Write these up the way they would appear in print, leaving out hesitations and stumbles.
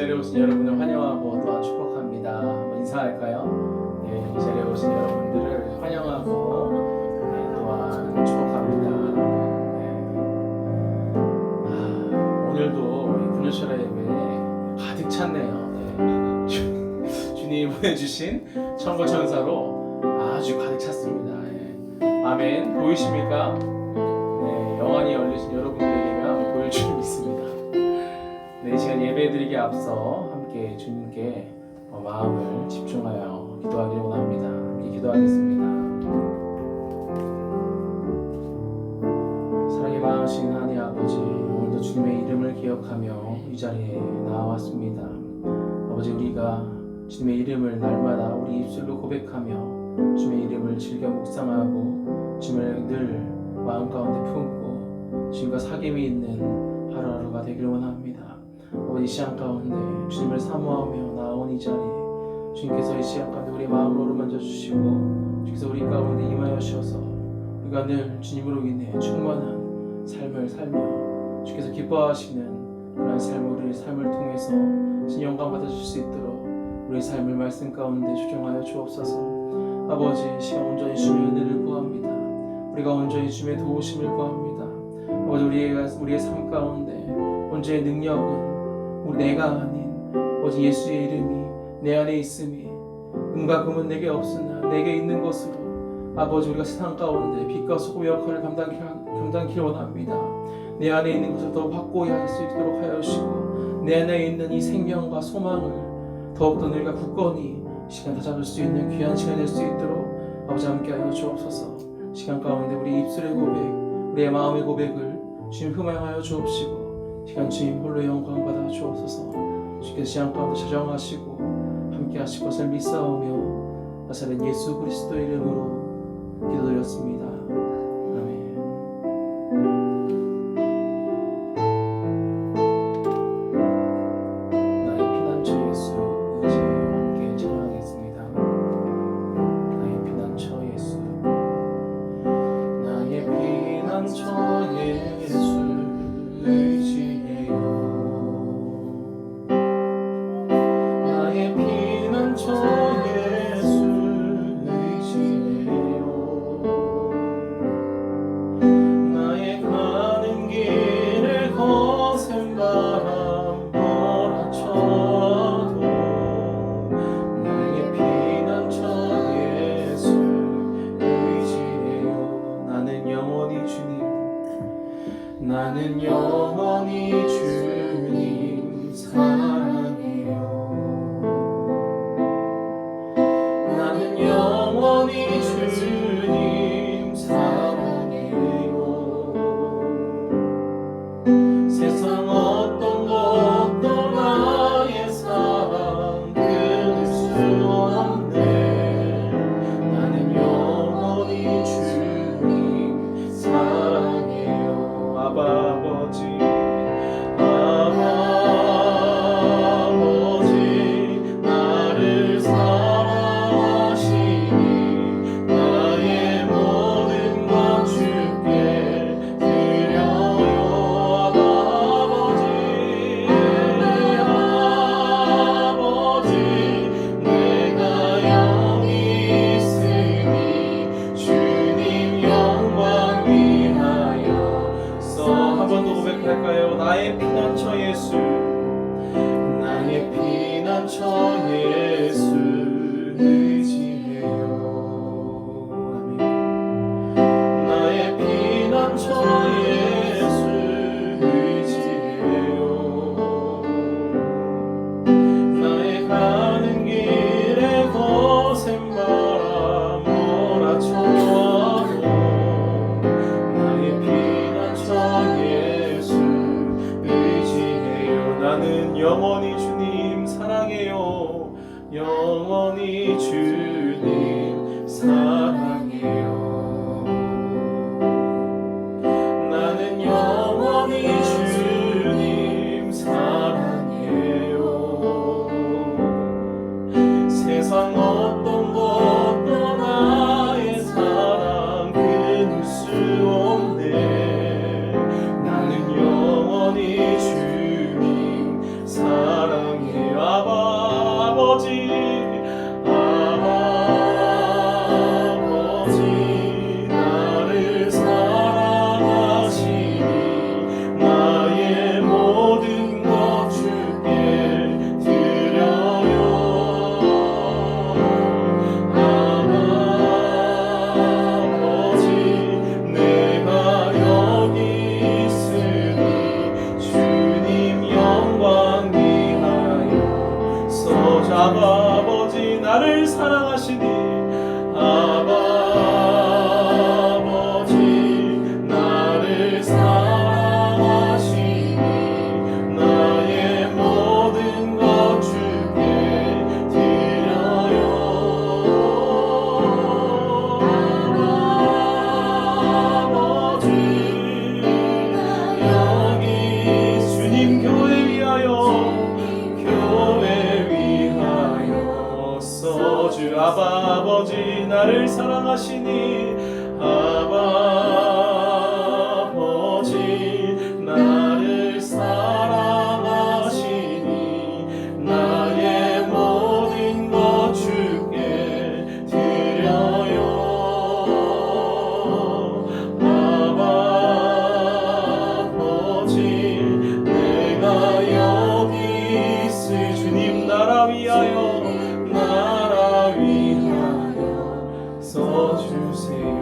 자리에 오신 여러분을 환영하고 또한 축복합니다. 한번 인사할까요? 이 자리에 오신 여러분들을 환영하고 또한 축복합니다. 오늘도 분유철 예배 가득 찼네요. 주님이 보내주신 천고천사로 아주 가득 찼습니다. 아멘. 보이십니까? 영안이 열리신 여러분들에게만 보일 줄 믿습니다. 이 시간 예배드리기 앞서 함께 주님께 마음을 집중하여 기도하기를 원합니다. 함께 기도하겠습니다. 사랑의 마으신 하나님 아버지, 오늘도 주님의 이름을 기억하며 이 자리에 나왔습니다. 아버지, 우리가 주님의 이름을 날마다 우리 입술로 고백하며 주님의 이름을 즐겨 묵상하고 주님을 늘 마음 가운데 품고 주님과 사귐이 있는 하루하루가 되기를 원합니다. 아버지, 이 시간 가운데 주님을 사모하며 나온 이 자리에 주님께서 이 시간 가운데 우리의 마음을 어루만져 주시고 주께서 우리 가운데 임하여 주셔서 우리가 늘 주님으로 인해 충만한 삶을 살며 주께서 기뻐하시는 그런 삶을 통해서 진 영광 받아줄 수 있도록 우리의 삶을 말씀 가운데 조정하여 주옵소서. 아버지, 이 시간 온전히 주님의 은혜를 구합니다. 우리가 온전히 주님의 도우심을 구합니다. 아버지, 우리의 삶 가운데 온전히 능력은 우리 내가 아닌 오직 예수의 이름이 내 안에 있음이 은과 금은 내게 없으나 내게 있는 것으로 아버지, 우리가 세상 가운데 빛과 소금의 역할을 감당하기를 원합니다. 내 안에 있는 것을 더 확고히 할 수 있도록 하여 주시고 내 안에 있는 이 생명과 소망을 더욱더 너희가 굳건히 시간 다 잡을 수 있는 귀한 시간 될 수 있도록 아버지 함께하여 주옵소서. 시간 가운데 우리 입술의 고백, 우리의 마음의 고백을 주님 흠양하여 주옵시고 시간 주님 홀로 영광 받아 주옵소서. 주께서 시간 가운데 자정하시고 함께하실 것을 믿사오며 나사렛 예수 그리스도 이름으로 기도드렸습니다. 아멘. 나의 피난처 예수 이제 함께 찬양하겠습니다. 나의 피난처 예수, 나의 피난처 예수 의지해요. 나의 피난처 예수 의지해요. 나의 가는 길을 거센 바람 몰아쳐도 나의 피난처 예수 의지해요. 나는 영원히 주님 사랑해요. 나는 영원히 주님 사랑해요. 세상 어떤 것도 나의 사랑 끊을 수 없네. 나는 영원히 주님 사랑해요. 아버지, 나를 사랑하시니 나의 모든 것 주께 드려요. 아버지, 내가 영이 있으니 주님 영광 위하여서 한 번 더 고백할까요? 나의 피난처 예수, 나의 피난처 예수 의지해요. 아멘. 나의 피난처 예수 의지해요. 나의 가는 길에 거센 바람 몰아쳐도 나의 피난처 예수 의지해요. 나는 영원히 주님 사랑해요. 영원히 주님 사랑해요. 나는 영원히 주님 사랑해요. 세상 어떤 것도 나의 사랑 끊을 수 없네. 나는 영원히 주님 사랑해요. 사랑하시니 아버지 나를 사랑하시니 나의 모든 것 주께 드려요. 아버지 여기 주님 교회 위하여 써주 아버지 나를 사랑하시니 아버지 나를 사랑하시니 나의 모든 것 주께 드려요. 아버지 내가 여기 있을 주님 나라 위하여 써주세요.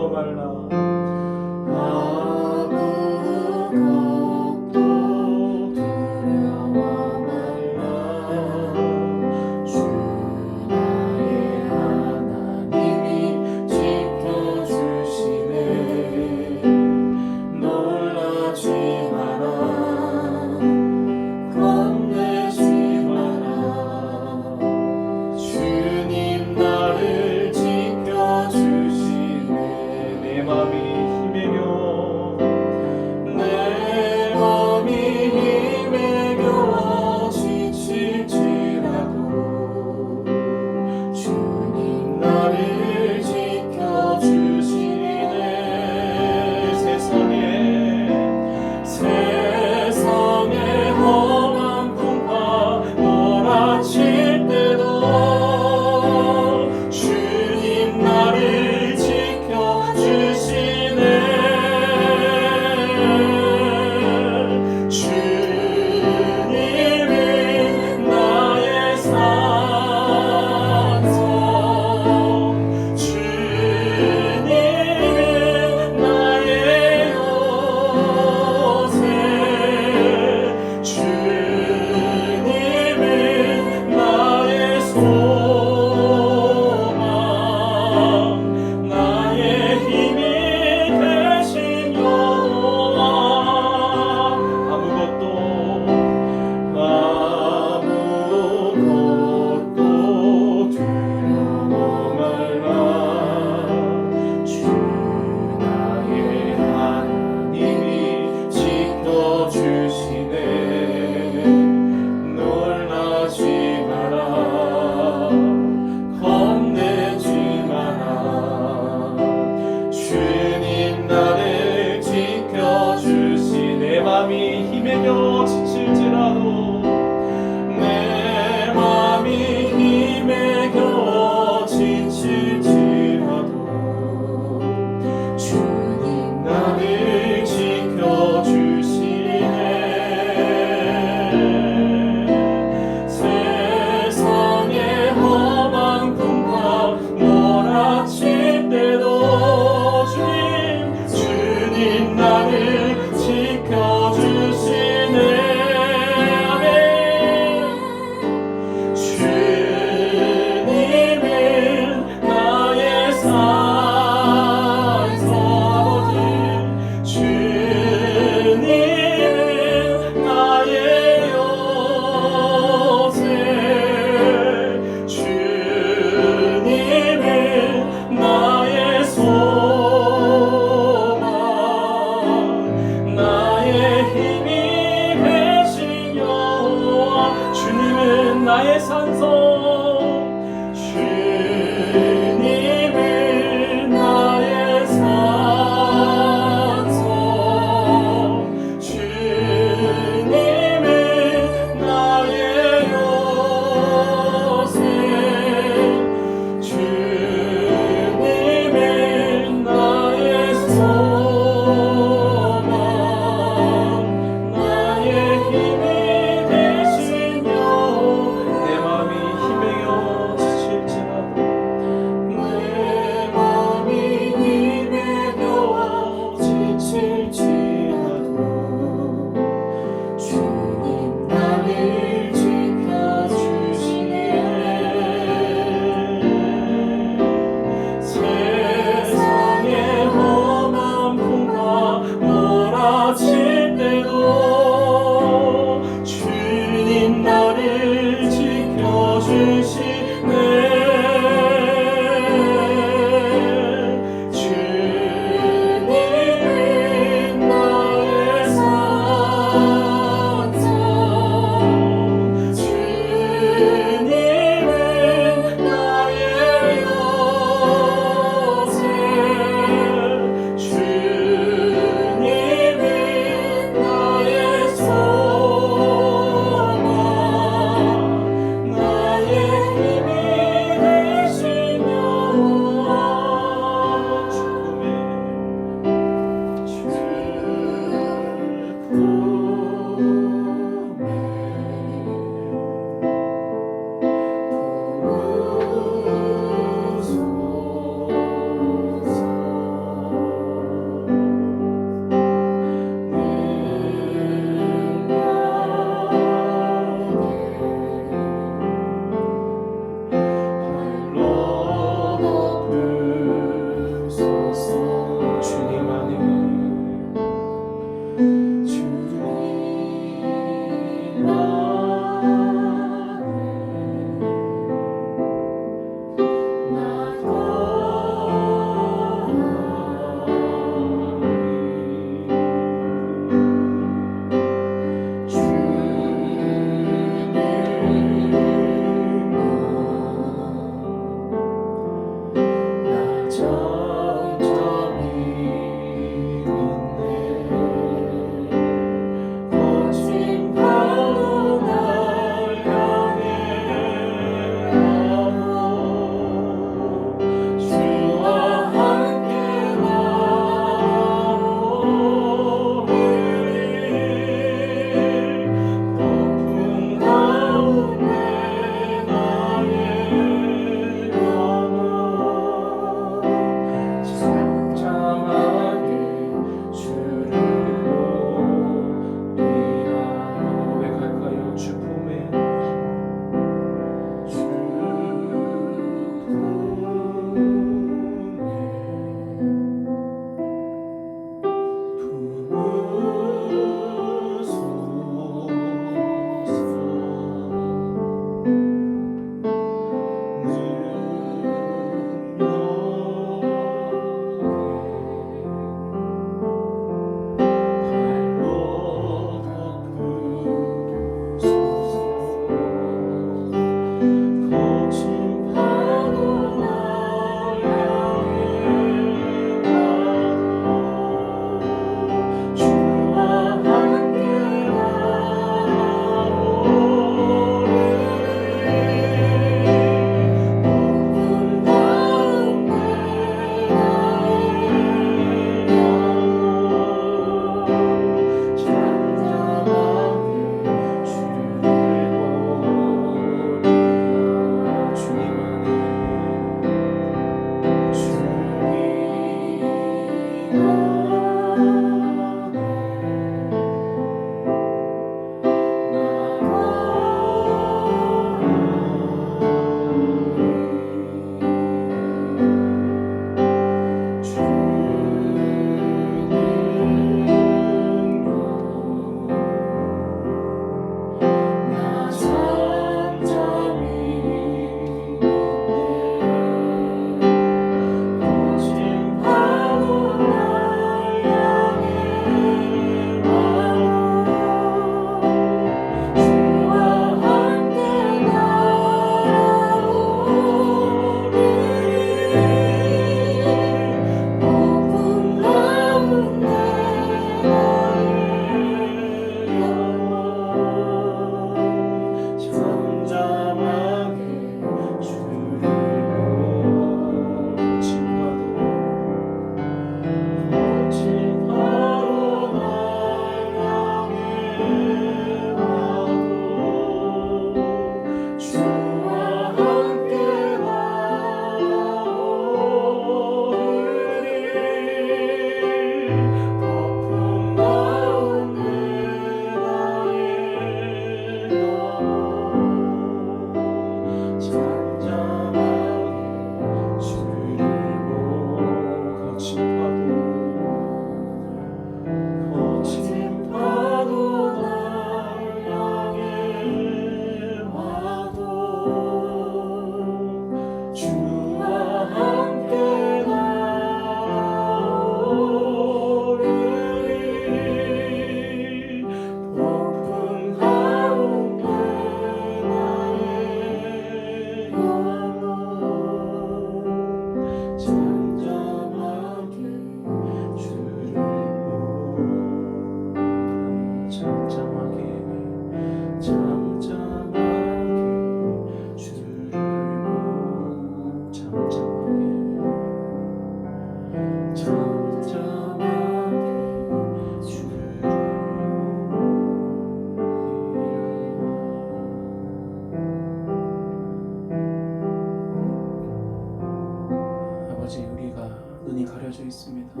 있습니다.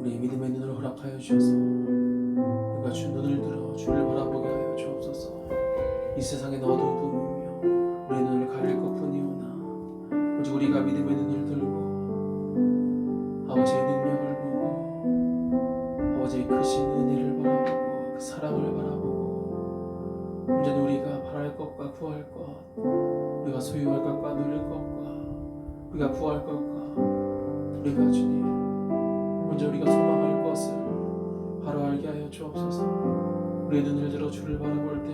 우리의 믿음의 눈을 허락하여 주셔서 우리가 주 눈을 들어 주를 바라보게 하여 주옵소서. 이 세상의 어두운 붐이며 우리의 눈을 가릴 것뿐이오나 오직 우리가 믿음의 눈을 들고 아버지의 능력을 보고 아버지의 크신 은혜를 바라보고 그 사랑을 바라보고 온전히 우리가 바랄 것과 구할 것, 우리가 소유할 것과 누릴 것과 우리가 구할 것과 우리가 주님 먼저 우리가 소망할 것을 바로 알게 하여 주옵소서. 우리의 눈을 들어 주를 바라볼 때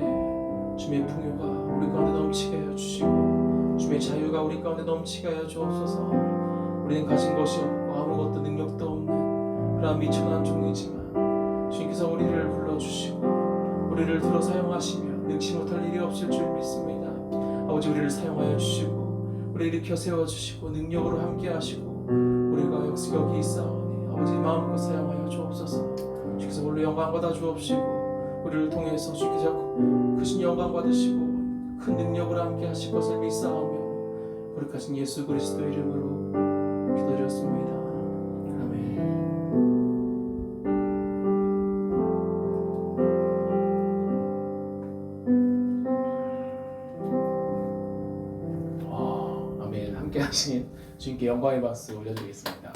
주님의 풍요가 우리 가운데 넘치게 하여 주시고 주님의 자유가 우리 가운데 넘치게 하여 주옵소서. 우리는 가진 것이 없고 아무것도 능력도 없는 그러한 미천한 종이지만 주님께서 우리를 불러주시고 우리를 들어 사용하시며 능치 못할 일이 없을 줄 믿습니다. 아버지 우리를 사용하여 주시고 우리를 일으켜 세워주시고 능력으로 함께 하시고 우리가 여기 있사오니 아버지 마음껏 사용하여 주옵소서. 주께서 홀로 영광 받아 주옵시고 우리를 통해서 주께서 크신 영광 받으시고 큰 능력으로 함께 하실 것을 믿사오며 거룩하신 예수 그리스도 이름으로 기도드렸습니다. 아멘. 아멘. 함께 하신 주님께 영광의 박수 올려드리겠습니다.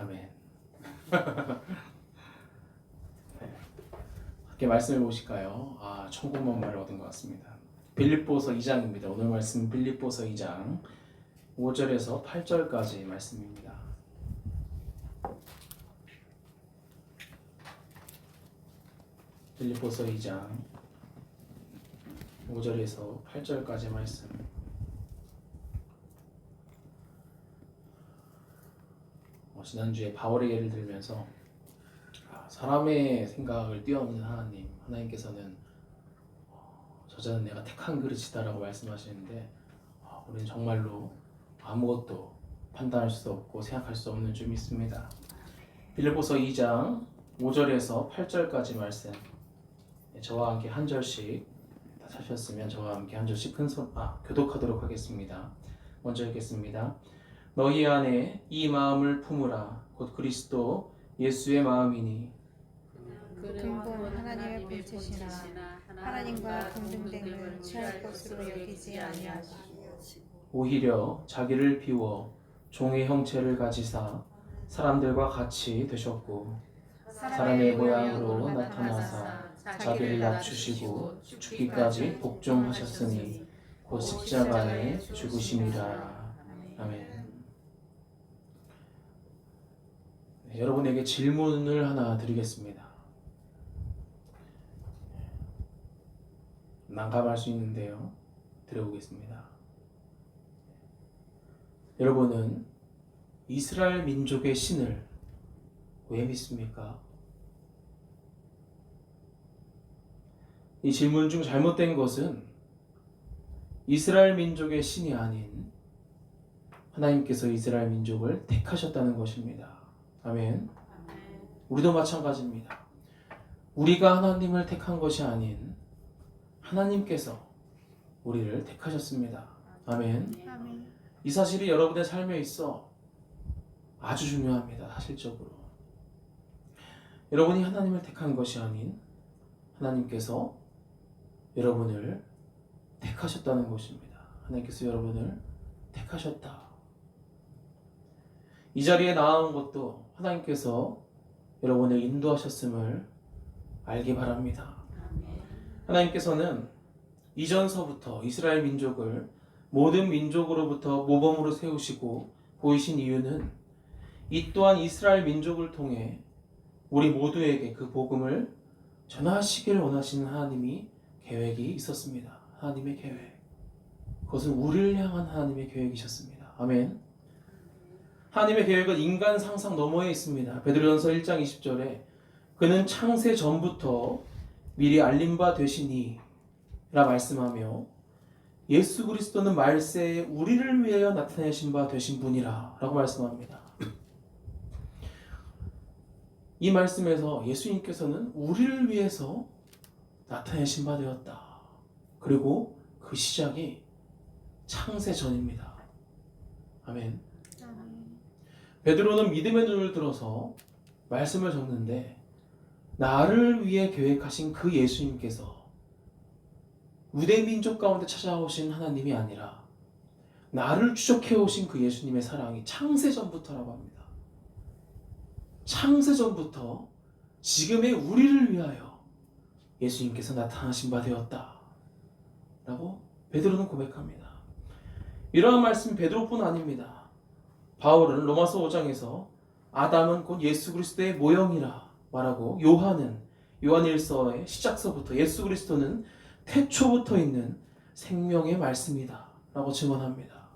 아멘. 함께 말씀해 보실까요? 천국만 말을 얻은 것 같습니다. 빌립보서 2장입니다. 오늘 말씀 빌립보서 2장 5절에서 8절까지 말씀입니다. 빌립보서 2장 5절에서 8절까지 말씀. 지난주에 바울의 예를 들면서 사람의 생각을 뛰어넘는 하나님께서는 저자는 내가 택한 그릇이다라고 말씀하시는데 우리는 정말로 아무것도 판단할 수 없고 생각할 수 없는 점이 있습니다. 빌립보서 2장 5절에서 8절까지 말씀, 저와 함께 한 절씩 다 찾으셨으면 저와 함께 한 절씩 교독하도록 하겠습니다. 먼저 읽겠습니다. 너희 안에 이 마음을 품으라. 곧 그리스도 예수의 마음이니 근본 하나님의 본체시나 하나님과 동등됨을 취할 것으로 여기지 아니하시고 오히려 자기를 비워 종의 형체를 가지사 사람들과 같이 되셨고 사람의 모양으로 나타나사 자기를 낮추시고 죽기까지 복종하셨으니 곧 십자가에 죽으심이라. 아멘. 여러분에게 질문을 하나 드리겠습니다. 난감할 수 있는데요. 드려보겠습니다. 여러분은 이스라엘 민족의 신을 왜 믿습니까? 이 질문 중 잘못된 것은 이스라엘 민족의 신이 아닌 하나님께서 이스라엘 민족을 택하셨다는 것입니다. 아멘. 우리도 마찬가지입니다. 우리가 하나님을 택한 것이 아닌 하나님께서 우리를 택하셨습니다. 아멘. 이 사실이 여러분의 삶에 있어 아주 중요합니다. 사실적으로 여러분이 하나님을 택한 것이 아닌 하나님께서 여러분을 택하셨다는 것입니다. 하나님께서 여러분을 택하셨다. 이 자리에 나아온 것도 하나님께서 여러분을 인도하셨음을 알기 바랍니다. 하나님께서는 이전서부터 이스라엘 민족을 모든 민족으로부터 모범으로 세우시고 보이신 이유는 이 또한 이스라엘 민족을 통해 우리 모두에게 그 복음을 전하시길 원하시는 하나님이 계획이 있었습니다. 하나님의 계획. 그것은 우리를 향한 하나님의 계획이셨습니다. 아멘. 하나님의 계획은 인간 상상 너머에 있습니다. 베드로전서 1장 20절에 그는 창세 전부터 미리 알림 바 되시니 라 말씀하며 예수 그리스도는 말세에 우리를 위하여 나타내신 바 되신 분이라 라고 말씀합니다. 이 말씀에서 예수님께서는 우리를 위해서 나타내신 바 되었다. 그리고 그 시작이 창세 전입니다. 아멘. 베드로는 믿음의 눈을 들어서 말씀을 적는데 나를 위해 계획하신 그 예수님께서 유대 민족 가운데 찾아오신 하나님이 아니라 나를 추적해 오신 그 예수님의 사랑이 창세전부터라고 합니다. 창세전부터 지금의 우리를 위하여 예수님께서 나타나신 바 되었다 라고 베드로는 고백합니다. 이러한 말씀 베드로뿐 아닙니다. 바울은 로마서 5장에서 아담은 곧 예수 그리스도의 모형이라 말하고 요한은 요한일서의 시작서부터 예수 그리스도는 태초부터 있는 생명의 말씀이다 라고 증언합니다.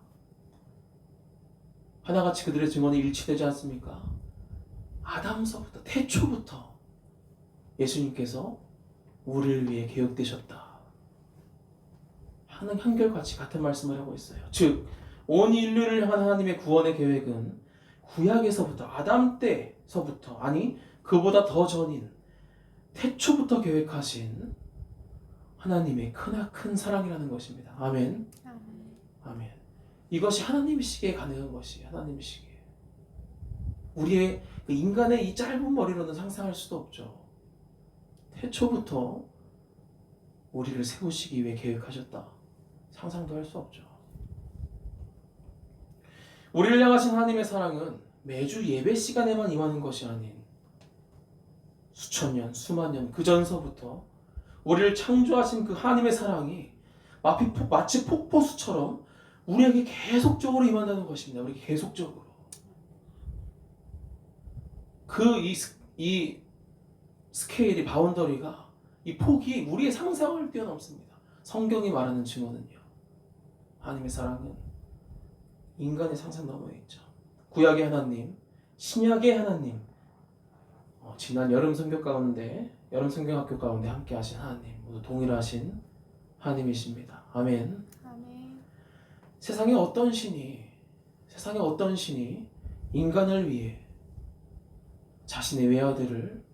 하나같이 그들의 증언이 일치되지 않습니까? 아담서부터 태초부터 예수님께서 우리를 위해 계획되셨다 하는 한결같이 같은 말씀을 하고 있어요. 즉 온 인류를 향한 하나님의 구원의 계획은 구약에서부터 아담 때서부터 아니 그보다 더 전인 태초부터 계획하신 하나님의 크나큰 사랑이라는 것입니다. 아멘. 아멘. 이것이 하나님이시기에 가능한 것이 하나님이시기에. 우리의 인간의 이 짧은 머리로는 상상할 수도 없죠. 태초부터 우리를 세우시기 위해 계획하셨다. 상상도 할 수 없죠. 우리를 향하신 하나님의 사랑은 매주 예배 시간에만 임하는 것이 아닌 수천 년, 수만 년 그 전서부터 우리를 창조하신 그 하나님의 사랑이 마치 폭포수처럼 우리에게 계속적으로 임한다는 것입니다. 우리 계속적으로. 이 스케일이, 바운더리가, 이 폭이 우리의 상상을 뛰어넘습니다. 성경이 말하는 증거는요, 하나님의 사랑은 인간의 상상 너머에 있죠. 구약의 하나님, 신약의 하나님, 지난 여름 성경학교 가운데 함께 하신 하나님, 모두 동일하신 하나님이십니다. 아멘. 아멘. 세상에 어떤 신이 인간을 위해 자신의 외아들을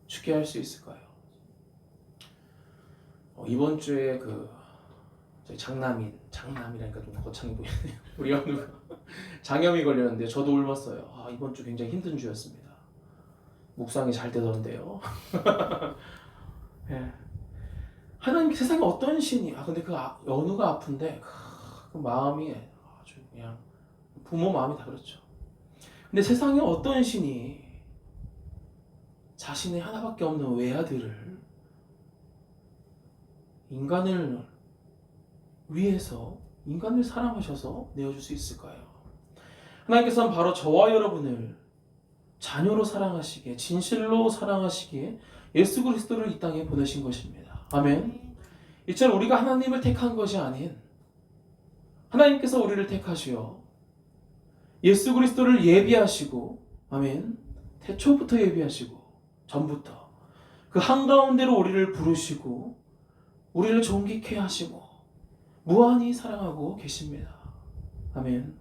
죽게 할 수 있을까요? 이번 주에 저희 장남이라니까 좀 거창해 보이네요. 우리 연우가 장염이 걸렸는데 저도 옮았어요. 이번 주 굉장히 힘든 주였습니다. 묵상이 잘 되던데요. 네. 하나님, 세상에 어떤 신이, 근데 연우가 아픈데 그 마음이 아주 그냥 부모 마음이 다 그렇죠. 근데 세상에 어떤 신이 자신의 하나밖에 없는 외아들을 인간을 위해서, 인간을 사랑하셔서 내어줄 수 있을까요? 하나님께서는 바로 저와 여러분을 자녀로 사랑하시기에, 진실로 사랑하시기에 예수 그리스도를 이 땅에 보내신 것입니다. 아멘. 이처럼 우리가 하나님을 택한 것이 아닌 하나님께서 우리를 택하시어 예수 그리스도를 예비하시고, 아멘, 태초부터 예비하시고, 전부터 그 한가운데로 우리를 부르시고 우리를 존귀케 하시고 무한히 사랑하고 계십니다. 아멘.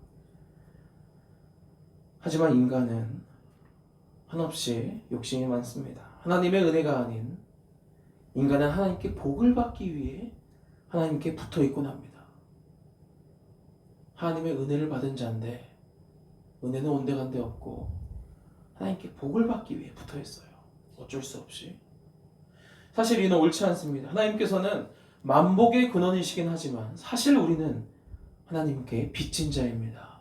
하지만 인간은 한없이 욕심이 많습니다. 하나님의 은혜가 아닌 인간은 하나님께 복을 받기 위해 하나님께 붙어 있곤 합니다. 하나님의 은혜를 받은 자인데 은혜는 온데간데 없고 하나님께 복을 받기 위해 붙어 있어요. 어쩔 수 없이. 사실 이는 옳지 않습니다. 하나님께서는 만복의 근원이시긴 하지만 사실 우리는 하나님께 빚진 자입니다.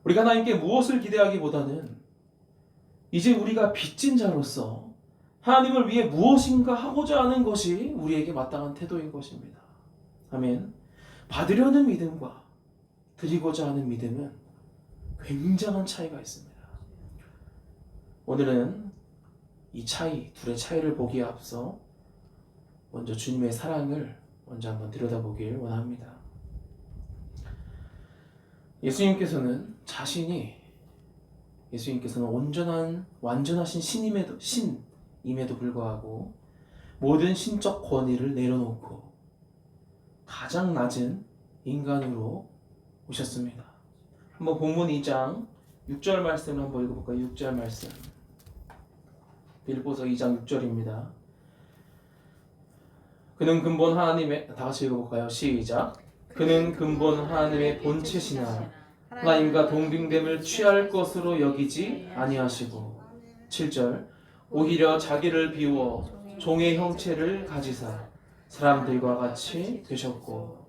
우리가 하나님께 무엇을 기대하기보다는 이제 우리가 빚진 자로서 하나님을 위해 무엇인가 하고자 하는 것이 우리에게 마땅한 태도인 것입니다. 아멘. 받으려는 믿음과 드리고자 하는 믿음은 굉장한 차이가 있습니다. 오늘은 이 둘의 차이를 보기에 앞서 먼저 주님의 사랑을 먼저 한번 들여다보길 원합니다. 예수님께서는 완전하신 신임에도 불구하고 모든 신적 권위를 내려놓고 가장 낮은 인간으로 오셨습니다. 한번 본문 2장 6절 말씀을 한번 읽어볼까요? 6절 말씀. 빌보서 2장 6절입니다. 그는 근본 하나님의, 다 같이 읽어볼까요? 시작. 그는 근본 하나님의 본체시나 하나님과 동등됨을 취할 것으로 여기지 아니하시고. 7절. 오히려 자기를 비워 종의 형체를 가지사 사람들과 같이 되셨고.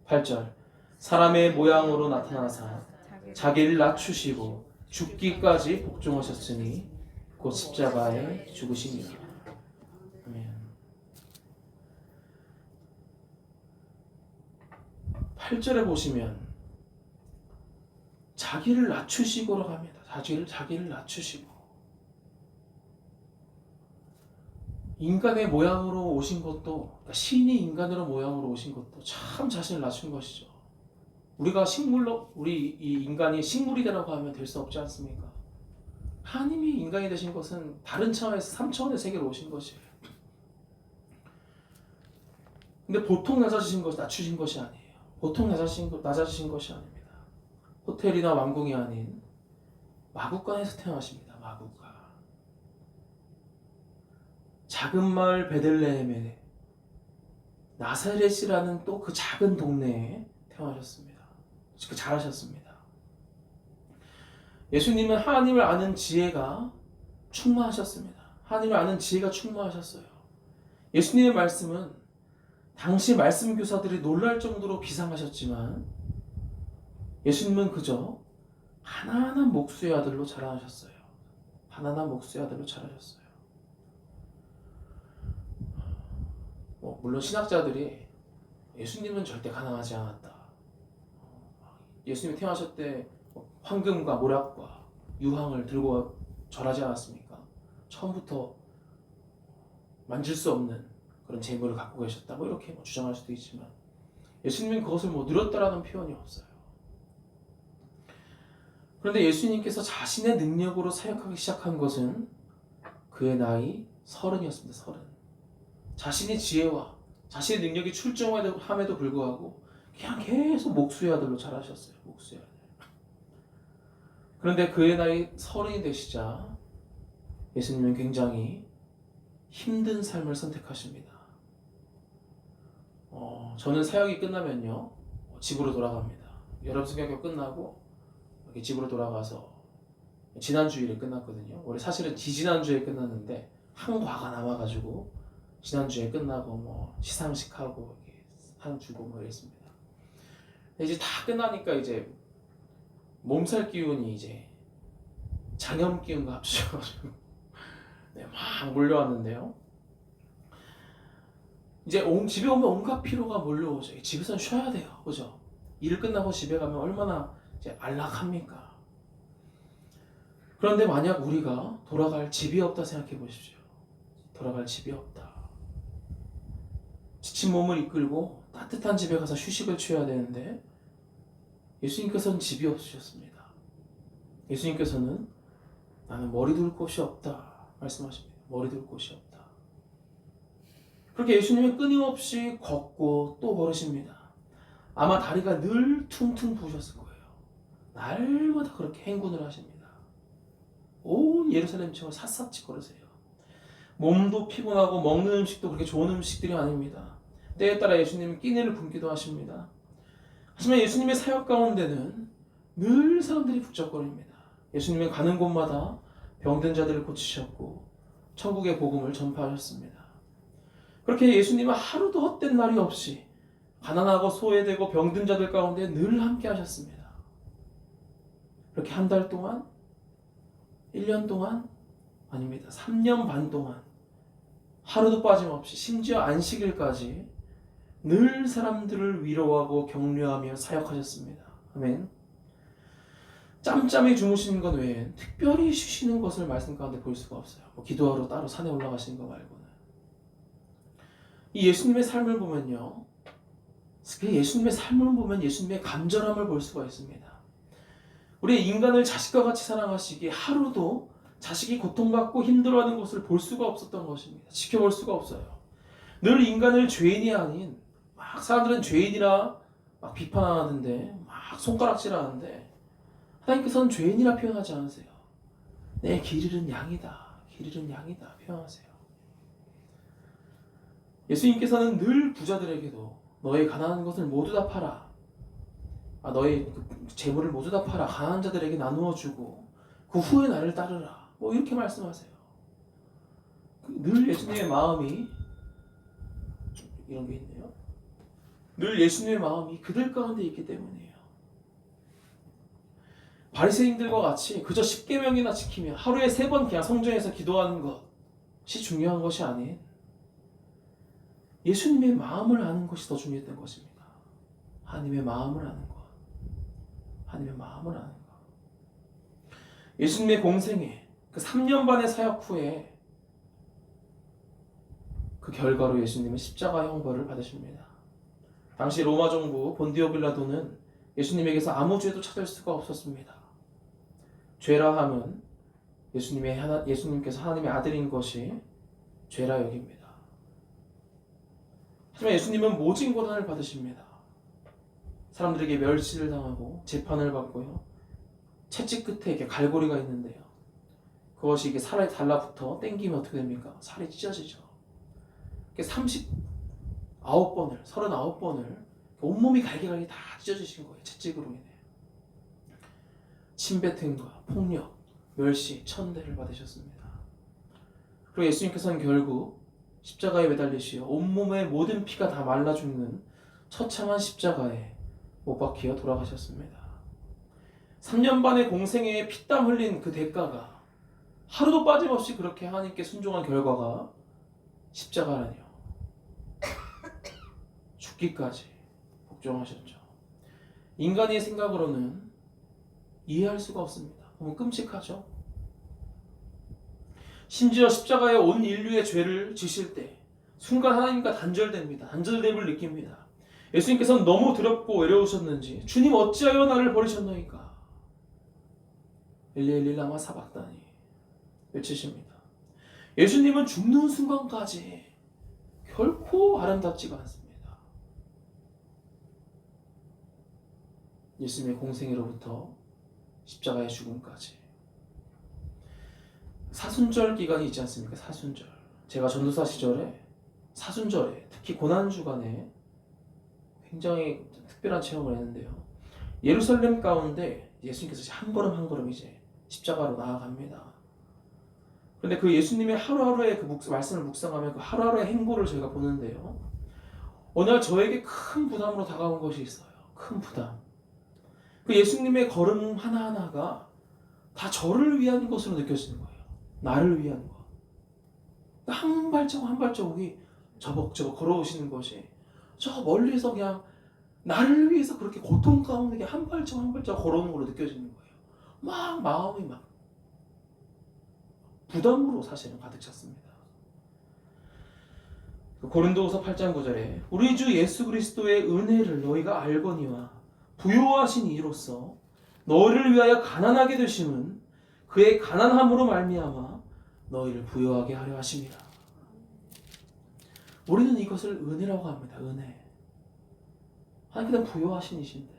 8절. 사람의 모양으로 나타나사 자기를 낮추시고 죽기까지 복종하셨으니 곧 십자가에 죽으시니라. 아멘. 8절에 보시면 자기를 낮추시고라고 합니다. 자기를 낮추시고 인간의 모양으로 오신 것도, 그러니까 신이 인간으로 모양으로 오신 것도 참 자신을 낮춘 것이죠. 우리가 우리 이 인간이 식물이 되라고 하면 될 수 없지 않습니까? 하나님이 인간이 되신 것은 다른 차원에서 3차원의 세계로 오신 것이에요. 근데 보통 낮추신 것이 아니에요. 보통 낮아지신 것이 아닙니다. 호텔이나 왕궁이 아닌 마국간에서 태어나십니다. 마국간. 작은 마을 베들레헴에 나사렛이라는 또 그 작은 동네에 태어나셨습니다. 잘하셨습니다. 예수님은 하나님을 아는 지혜가 충만하셨습니다. 하나님을 아는 지혜가 충만하셨어요. 예수님의 말씀은 당시 말씀 교사들이 놀랄 정도로 비상하셨지만 예수님은 그저 가난한 목수의 아들로 자라나셨어요. 가난한 목수의 아들로 자라셨어요. 물론 신학자들이 예수님은 절대 가난하지 않았다. 예수님이 태어나실 때 황금과 모략과 유황을 들고 절하지 않았습니까? 처음부터 만질 수 없는 그런 재물을 갖고 계셨다. 이렇게 주장할 수도 있지만 예수님은 그것을 누렸다라는 표현이 없어요. 그런데 예수님께서 자신의 능력으로 사역하기 시작한 것은 그의 나이 30이었습니다. 30. 자신의 지혜와 자신의 능력이 출중함에도 불구하고 그냥 계속 목수의 아들로 자라셨어요. 목수의 아들. 그런데 그의 나이 30이 되시자 예수님은 굉장히 힘든 삶을 선택하십니다. 저는 사역이 끝나면요 집으로 돌아갑니다. 여름 성경교 끝나고 이렇게 집으로 돌아가서 지난 주일에 끝났거든요. 원래 사실은 지지난 주에 끝났는데 한 과가 남아가지고 지난 주에 끝나고 시상식하고 상 주고 이랬습니다. 이제 다 끝나니까 이제 몸살 기운이 이제 장염 기운과 합쳐가지고 막 몰려왔는데요. 이제 집에 오면 온갖 피로가 몰려오죠. 집에서는 쉬어야 돼요. 그죠? 일 끝나고 집에 가면 얼마나 이제 안락합니까? 그런데 만약 우리가 돌아갈 집이 없다 생각해 보십시오. 돌아갈 집이 없다. 지친 몸을 이끌고 따뜻한 집에 가서 휴식을 취해야 되는데 예수님께서는 집이 없으셨습니다. 예수님께서는 나는 머리 둘 곳이 없다 말씀하십니다. 머리 둘 곳이 없다. 그렇게 예수님은 끊임없이 걷고 또 걸으십니다. 아마 다리가 늘 퉁퉁 부으셨을 거예요. 날마다 그렇게 행군을 하십니다. 온 예루살렘城을 샅샅이 걸으세요. 몸도 피곤하고 먹는 음식도 그렇게 좋은 음식들이 아닙니다. 때에 따라 예수님은 끼니를 굶기도 하십니다. 하지만 예수님의 사역 가운데는 늘 사람들이 북적거립니다. 예수님은 가는 곳마다 병든 자들을 고치셨고 천국의 복음을 전파하셨습니다. 그렇게 예수님은 하루도 헛된 날이 없이 가난하고 소외되고 병든 자들 가운데 늘 함께 하셨습니다. 그렇게 한 달 동안, 1년 동안, 아닙니다. 3년 반 동안 하루도 빠짐없이 심지어 안식일까지 늘 사람들을 위로하고 격려하며 사역하셨습니다. 아멘. 짬짬이 주무시는 것 외엔 특별히 쉬시는 것을 말씀 가운데 볼 수가 없어요. 기도하러 따로 산에 올라가시는 거 말고는. 이 예수님의 삶을 보면요, 예수님의 삶을 보면 예수님의 간절함을 볼 수가 있습니다. 우리 인간을 자식과 같이 사랑하시기에 하루도 자식이 고통받고 힘들어하는 것을 볼 수가 없었던 것입니다. 지켜볼 수가 없어요. 늘 인간을 죄인이 아닌 사람들은 죄인이라 비판하는데 손가락질하는데 하나님께서는 죄인이라 표현하지 않으세요. 내 길 잃은 양이다. 길 잃은 양이다 표현하세요. 예수님께서는 늘 부자들에게도 너의 가난한 것을 모두 다 팔아. 너의 재물을 모두 다 팔아 가난한 자들에게 나누어 주고 그 후에 나를 따르라. 이렇게 말씀하세요. 늘 예수님의 마음이 이런 게 있네요. 늘 예수님의 마음이 그들 가운데 있기 때문이에요. 바리새인들과 같이 그저 10계명이나 지키며 하루에 3번 그냥 성전에서 기도하는 것이 중요한 것이 아닌 예수님의 마음을 아는 것이 더 중요했던 것입니다. 하나님의 마음을 아는 것. 하나님의 마음을 아는 것. 예수님의 공생애 그 3년 반의 사역 후에 그 결과로 예수님은 십자가 형벌을 받으십니다. 당시 로마 정부 본디오 빌라도는 예수님에게서 아무 죄도 찾을 수가 없었습니다. 죄라 함은 예수님께서 하나님의 아들인 것이 죄라 여깁니다. 하지만 예수님은 모진 고난을 받으십니다. 사람들에게 멸시를 당하고 재판을 받고요. 채찍 끝에 이렇게 갈고리가 있는데요. 그것이 이게 살에 달라붙어 땡기면 어떻게 됩니까? 살이 찢어지죠. 39번을 온몸이 갈기갈기 다 찢어지신 거예요. 채찍으로 인해. 침뱉음과 폭력, 멸시, 천대를 받으셨습니다. 그리고 예수님께서는 결국 십자가에 매달리시어 온몸의 모든 피가 다 말라 죽는 처참한 십자가에 못 박히어 돌아가셨습니다. 3년 반의 공생애에 피땀 흘린 그 대가가 하루도 빠짐없이 그렇게 하나님께 순종한 결과가 십자가라니요. 죽기까지 복종하셨죠. 인간의 생각으로는 이해할 수가 없습니다. 너무 끔찍하죠. 심지어 십자가에 온 인류의 죄를 지실 때 순간 하나님과 단절됩니다. 단절됨을 느낍니다. 예수님께서는 너무 두렵고 외로우셨는지 주님 어찌하여 나를 버리셨나이까 엘리 엘리 라마 사박다니 외치십니다. 예수님은 죽는 순간까지 결코 아름답지가 않습니다. 예수님의 공생애로부터 십자가의 죽음까지 사순절 기간이 있지 않습니까? 사순절. 제가 전도사 시절에 사순절에 특히 고난주간에 굉장히 특별한 체험을 했는데요. 예루살렘 가운데 예수님께서 한 걸음 한 걸음 이제 십자가로 나아갑니다. 그런데 그 예수님의 하루하루의 그 말씀을 묵상하면 그 하루하루의 행보를 저희가 보는데요. 어느 날 저에게 큰 부담으로 다가온 것이 있어요. 큰 부담. 그 예수님의 걸음 하나하나가 다 저를 위한 것으로 느껴지는 거예요. 나를 위한 것. 한 발자국 한 발자국이 저벅저벅 걸어오시는 것이 저 멀리서 그냥 나를 위해서 그렇게 고통 가운데 한 발자국 한 발자국 걸어오는 걸로 느껴지는 거예요. 막 마음이 막 부담으로 사실은 가득 찼습니다. 고린도후서 8장 9절에 우리 주 예수 그리스도의 은혜를 너희가 알거니와 부요하신 이로써 너희를 위하여 가난하게 되심은 그의 가난함으로 말미암아 너희를 부요하게 하려 하심이라. 우리는 이것을 은혜라고 합니다. 은혜. 하나님께서는 부요하신 이신데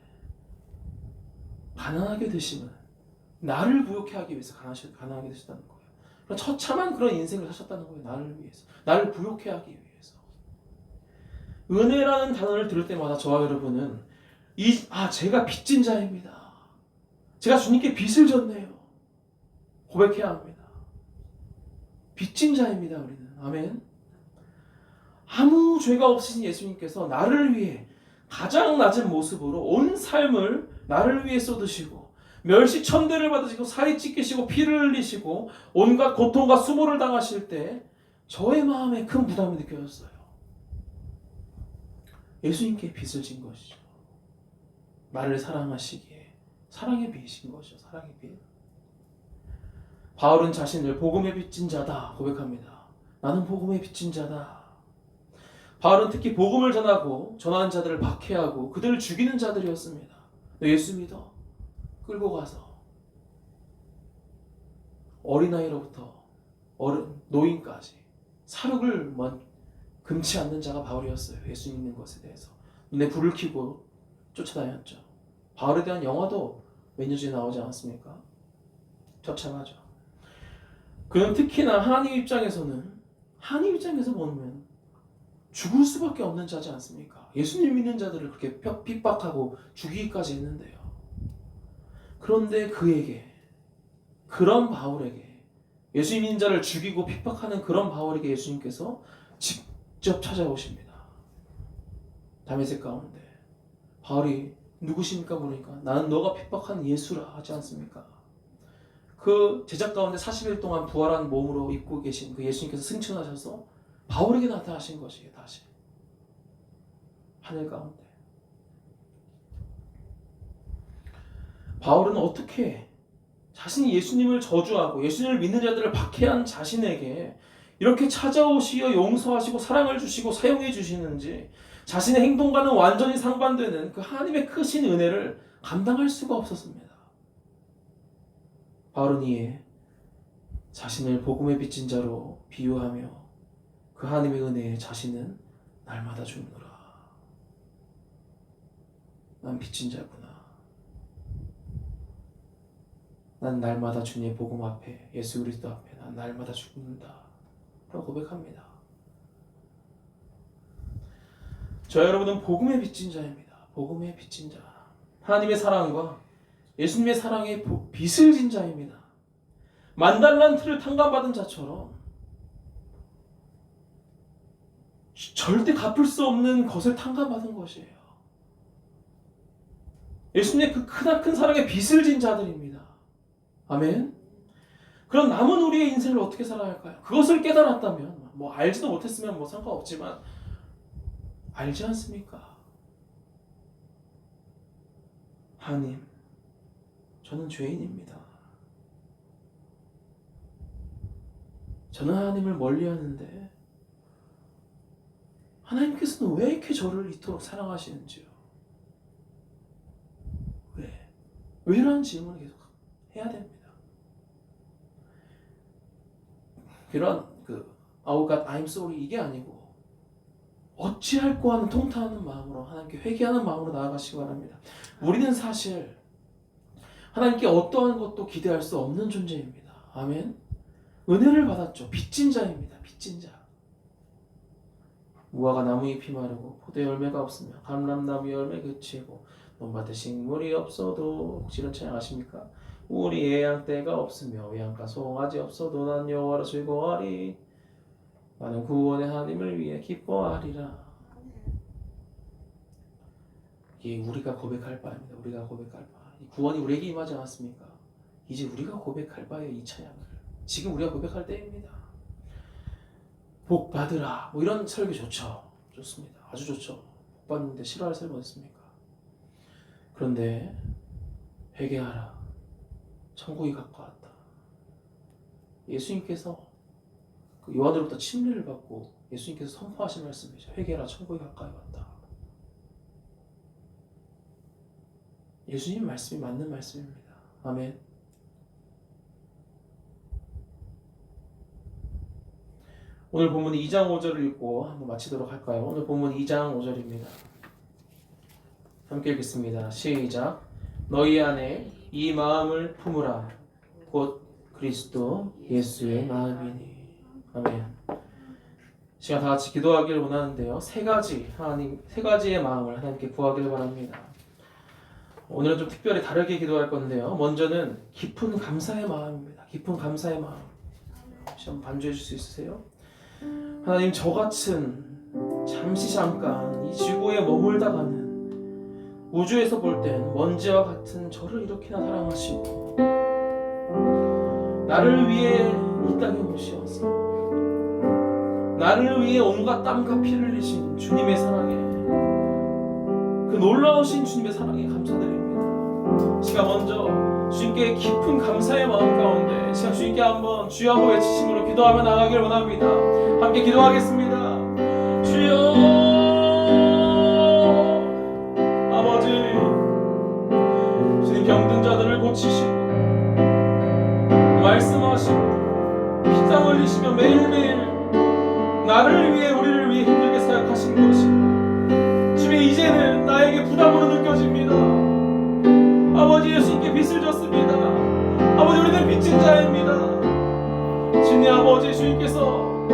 가난하게 되심은 나를 부요케 하기 위해서 가난하게 되셨다는 거예요. 그런 처참한 그런 인생을 사셨다는 거예요. 나를 위해서. 나를 부요케 하기 위해서. 은혜라는 단어를 들을 때마다 저와 여러분은 제가 빚진 자입니다. 제가 주님께 빚을 졌네요. 고백해야 합니다. 빚진 자입니다. 우리는. 아멘. 아무 죄가 없으신 예수님께서 나를 위해 가장 낮은 모습으로 온 삶을 나를 위해 쏟으시고 멸시천대를 받으시고 살이 찢기시고 피를 흘리시고 온갖 고통과 수모를 당하실 때 저의 마음에 큰 부담이 느껴졌어요. 예수님께 빚을 진 것이죠. 나를 사랑하시기에 사랑의 빚인 것이죠. 사랑의 빚. 바울은 자신을 복음의 빚진 자다 고백합니다. 나는 복음의 빚진 자다. 바울은 특히 복음을 전하고 전하는 자들을 박해하고 그들을 죽이는 자들이었습니다. 예수 믿어 끌고 가서 어린아이로부터 노인까지 살육을 금치 않는 자가 바울이었어요. 예수 믿는 것에 대해서 눈에 불을 켜고 쫓아다녔죠. 바울에 대한 영화도 몇 년 전에 나오지 않았습니까? 처참하죠. 그는 특히나 하나님 입장에서 보면 죽을 수밖에 없는 자지 않습니까? 예수님 믿는 자들을 그렇게 핍박하고 죽이기까지 했는데요. 그런데 그런 바울에게 예수 믿는 자를 죽이고 핍박하는 그런 바울에게 예수님께서 직접 찾아오십니다. 다메섹 가운데 바울이 누구십니까 물으니까 나는 너가 핍박한 예수라 하지 않습니까? 그 제작 가운데 40일 동안 부활한 몸으로 입고 계신 그 예수님께서 승천하셔서 바울에게 나타나신 것이에요. 다시 하늘 가운데 바울은 어떻게 자신이 예수님을 저주하고 예수님을 믿는 자들을 박해한 자신에게 이렇게 찾아오시어 용서하시고 사랑을 주시고 사용해 주시는지 자신의 행동과는 완전히 상반되는 그 하나님의 크신 은혜를 감당할 수가 없었습니다. 바울은 이에 자신을 복음에 빚진 자로 비유하며 그 하나님의 은혜에 자신은 날마다 죽노라. 난 빚진 자구나. 난 날마다 주님의 복음 앞에 예수 그리스도 앞에 난 날마다 죽는다. 라고 고백합니다. 저 여러분은 복음에 빚진 자입니다. 복음에 빚진 자. 하나님의 사랑과 예수님의 사랑에 빚을 진 자입니다. 만달란트를 탕감받은 자처럼 절대 갚을 수 없는 것을 탕감받은 것이에요. 예수님의 그 크나큰 사랑에 빚을 진 자들입니다. 아멘. 그럼 남은 우리의 인생을 어떻게 살아야 할까요? 그것을 깨달았다면, 뭐 알지도 못했으면 뭐 상관없지만 알지 않습니까? 하나님, 저는 죄인입니다. 저는 하나님을 멀리하는데 하나님께서는 왜 이렇게 저를 이토록 사랑하시는지요? 왜? 왜라는 질문을 계속 해야 됩니다. 그런 Oh God, I'm sorry 이게 아니고 어찌할꼬 하는 통탄하는 마음으로 하나님께 회개하는 마음으로 나아가시기 바랍니다. 우리는 사실 하나님께 어떠한 것도 기대할 수 없는 존재입니다. 아멘. 은혜를 받았죠. 빚진 자입니다. 빚진 자. 무화과 나무 잎이 마르고 포도 열매가 없으며 감람나무 열매 그치고 논밭에 식물이 없어도 혹시 이런 찬양 아십니까? 우리 예양 때가 없으며 외양가 송아지 없어도 난 여호와로 즐거워하리. 나는 구원의 하나님을 위해 기뻐하리라. 이게 우리가 고백할 바입니다. 우리가 고백할 바. 이 구원이 우리에게 임하지 않았습니까? 이제 우리가 고백할 바예요. 이 찬양을. 지금 우리가 고백할 때입니다. 복 받으라. 뭐 이런 설교 좋죠. 좋습니다. 아주 좋죠. 복 받는데 싫어할 설교 어딨습니까? 그런데 회개하라. 천국이 가까웠다. 예수님께서 그 요한으로부터 침례를 받고 예수님께서 선포하신 말씀이죠. 회개하라. 천국이 가까이 왔다. 예수님 말씀이 맞는 말씀입니다. 아멘. 오늘 본문 2장 5절을 읽고 한번 마치도록 할까요? 오늘 본문 2장 5절입니다. 함께 읽겠습니다. 시작. 너희 안에 이 마음을 품으라. 곧 그리스도 예수의 마음이니. 아멘. 시간 다 같이 기도하기를 원하는데요. 세 가지의 마음을 하나님께 구하기를 바랍니다. 오늘은 좀 특별히 다르게 기도할 건데요. 먼저는 깊은 감사의 마음입니다. 깊은 감사의 마음. 혹시 한번 반주해 줄 수 있으세요? 하나님, 저같은 잠시 잠깐 이 지구에 머물다가는 우주에서 볼 땐 먼지와 같은 저를 이렇게나 사랑하시고 나를 위해 이 땅에 오셔서 나를 위해 온갖 땀과 피를 흘리신 주님의 사랑에, 그 놀라우신 주님의 사랑에 감사드립니다. 시간 먼저 주님께 깊은 감사의 마음 가운데 시간 주님께 한번 주여 하고 외치심으로 기도하며 나가길 원합니다. 함께 기도하겠습니다. 주여, 아버지, 주님 병든 자들을 고치시고 말씀하시고 피땀 흘리시며 매일매일 나를 위해 우리를 위해 힘들게 사역하신 것이 주님 이제는 나에게 부담으로 느껴집니다. 아버지, 예수님께 빚을 졌습니다. 아버지, 우리는 빚진 자입니다. 주님, 아버지, 주님께서